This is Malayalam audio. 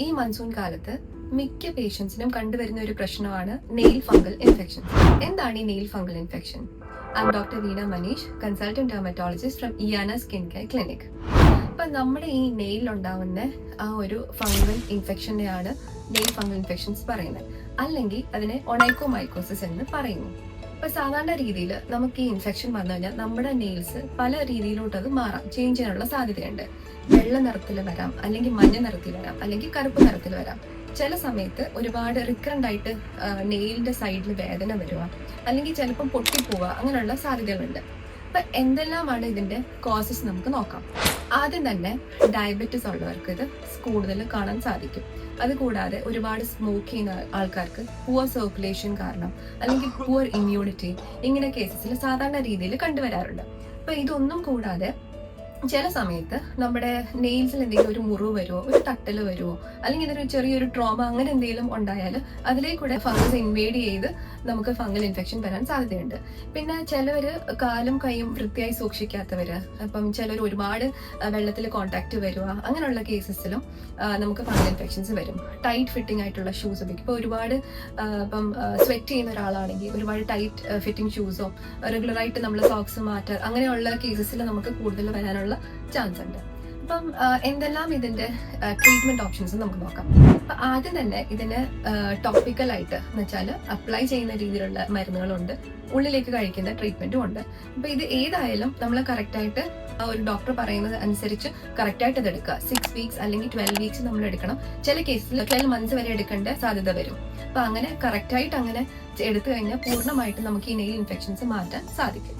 ഈ മൺസൂൺ കാലത്ത് മിക്ക പേഷ്യൻസിനും കണ്ടുവരുന്ന ഒരു പ്രശ്നമാണ് നെയിൽ ഫംഗൽ ഇൻഫെക്ഷൻ. എന്താണ് ഈ nail fungal infection? I am doctor Veena Maneesh, consultant dermatologist from Iyana skin care clinic. അപ്പൊ നമ്മുടെ ഈ നെയിലിൽ ഉണ്ടാവുന്ന ആ ഒരു ഫംഗൽ ഇൻഫെക്ഷനെയാണ് നെയിൽ ഫംഗൽ ഇൻഫെക്ഷൻസ് പറയുന്നത്, അല്ലെങ്കിൽ അതിനെ ഒണൈക്കോമൈക്കോസിസ് എന്ന് പറയുന്നു. അപ്പൊ സാധാരണ രീതിയിൽ നമുക്ക് ഈ ഇൻഫെക്ഷൻ വന്നു കഴിഞ്ഞാൽ നമ്മുടെ നെയിൽസ് പല രീതിയിലോട്ട് അത് മാറാം, ചേഞ്ച് ചെയ്യാനുള്ള സാധ്യതയുണ്ട്. വെള്ള നിറത്തിൽ വരാം, അല്ലെങ്കിൽ മഞ്ഞ നിറത്തിൽ വരാം, അല്ലെങ്കിൽ കറുപ്പ് നിറത്തിൽ വരാം. ചില സമയത്ത് ഒരുപാട് റിക്കറന്റ് ആയിട്ട് നെയിലിന്റെ സൈഡിൽ വേദന വരിക, അല്ലെങ്കിൽ ചിലപ്പം പൊട്ടിപ്പോവുക, അങ്ങനെയുള്ള സാധ്യതകളുണ്ട്. അപ്പൊ എന്തെല്ലാമാണ് ഇതിന്റെ കോസസ് നമുക്ക് നോക്കാം. ആദ്യം തന്നെ ഡയബറ്റിസ് ഉള്ളവർക്ക് ഇത് കൂടുതൽ കാണാൻ സാധിക്കും. അതുകൂടാതെ ഒരുപാട് സ്മോക്ക് ചെയ്യുന്ന ആൾക്കാർക്ക് പുവർ സർക്കുലേഷൻ കാരണം, അല്ലെങ്കിൽ പുവർ ഇമ്മ്യൂണിറ്റി, ഇങ്ങനെ കേസസിൽ സാധാരണ രീതിയിൽ കണ്ടുവരാറുണ്ട്. അപ്പൊ ഇതൊന്നും കൂടാതെ ചില സമയത്ത് നമ്മുടെ നെയിൽസിൽ എന്തെങ്കിലും ഒരു മുറിവ് വരുമോ, ഒരു തട്ടൽ വരുമോ, അല്ലെങ്കിൽ ഇതൊരു ചെറിയൊരു ട്രോമ അങ്ങനെ എന്തെങ്കിലും ഉണ്ടായാൽ അതിലേക്കൂടെ ഫംഗസ് ഇൻവേഡ് ചെയ്ത് നമുക്ക് ഫംഗൽ ഇൻഫെക്ഷൻ വരാൻ സാധ്യതയുണ്ട്. പിന്നെ ചിലവര് കാലും കൈയും വൃത്തിയായി സൂക്ഷിക്കാത്തവര്, അപ്പം ചിലർ ഒരുപാട് വെള്ളത്തിൽ കോണ്ടാക്ട് വരുക, അങ്ങനെയുള്ള കേസസിലും നമുക്ക് ഫംഗൽ ഇൻഫെക്ഷൻസ് വരും. ടൈറ്റ് ഫിറ്റിംഗ് ആയിട്ടുള്ള ഷൂസ് ഉപയോഗിക്കും. ഇപ്പോൾ ഒരുപാട് ഇപ്പം സ്വെറ്റ് ചെയ്യുന്ന ഒരാളാണെങ്കിൽ ഒരുപാട് ടൈറ്റ് ഫിറ്റിംഗ് ഷൂസോ, റെഗുലറായിട്ട് നമ്മൾ സോക്സ് മാറ്റുക, അങ്ങനെയുള്ള കേസസിൽ നമുക്ക് കൂടുതൽ വരാനുള്ള ചാൻസ് ഉണ്ട്. അപ്പം എന്തെല്ലാം ഇതിന്റെ ട്രീറ്റ്മെന്റ് ഓപ്ഷൻസ് നമുക്ക് നോക്കാം. അപ്പൊ ആദ്യം തന്നെ ഇതിന് ടോപ്പിക്കലായിട്ട് എന്ന് വെച്ചാൽ അപ്ലൈ ചെയ്യുന്ന രീതിയിലുള്ള മരുന്നുകളുണ്ട്, ഉള്ളിലേക്ക് കഴിക്കുന്ന ട്രീറ്റ്മെന്റും ഉണ്ട്. അപ്പൊ ഇത് ഏതായാലും നമ്മൾ കറക്റ്റായിട്ട് ഒരു ഡോക്ടർ പറയുന്നത് അനുസരിച്ച് കറക്റ്റായിട്ട് ഇത് എടുക്കുക. 6 വീക്സ് അല്ലെങ്കിൽ 12 വീക്സ് നമ്മൾ എടുക്കണം. ചില കേസിൽ 12 മന്ത്സ് വരെ എടുക്കേണ്ട സാധ്യത വരും. അപ്പൊ അങ്ങനെ കറക്റ്റായിട്ട് അങ്ങനെ എടുത്തു കഴിഞ്ഞാൽ പൂർണ്ണമായിട്ട് നമുക്ക് ഈ നെയിൽ ഇൻഫെക്ഷൻസ് മാറ്റാൻ സാധിക്കും.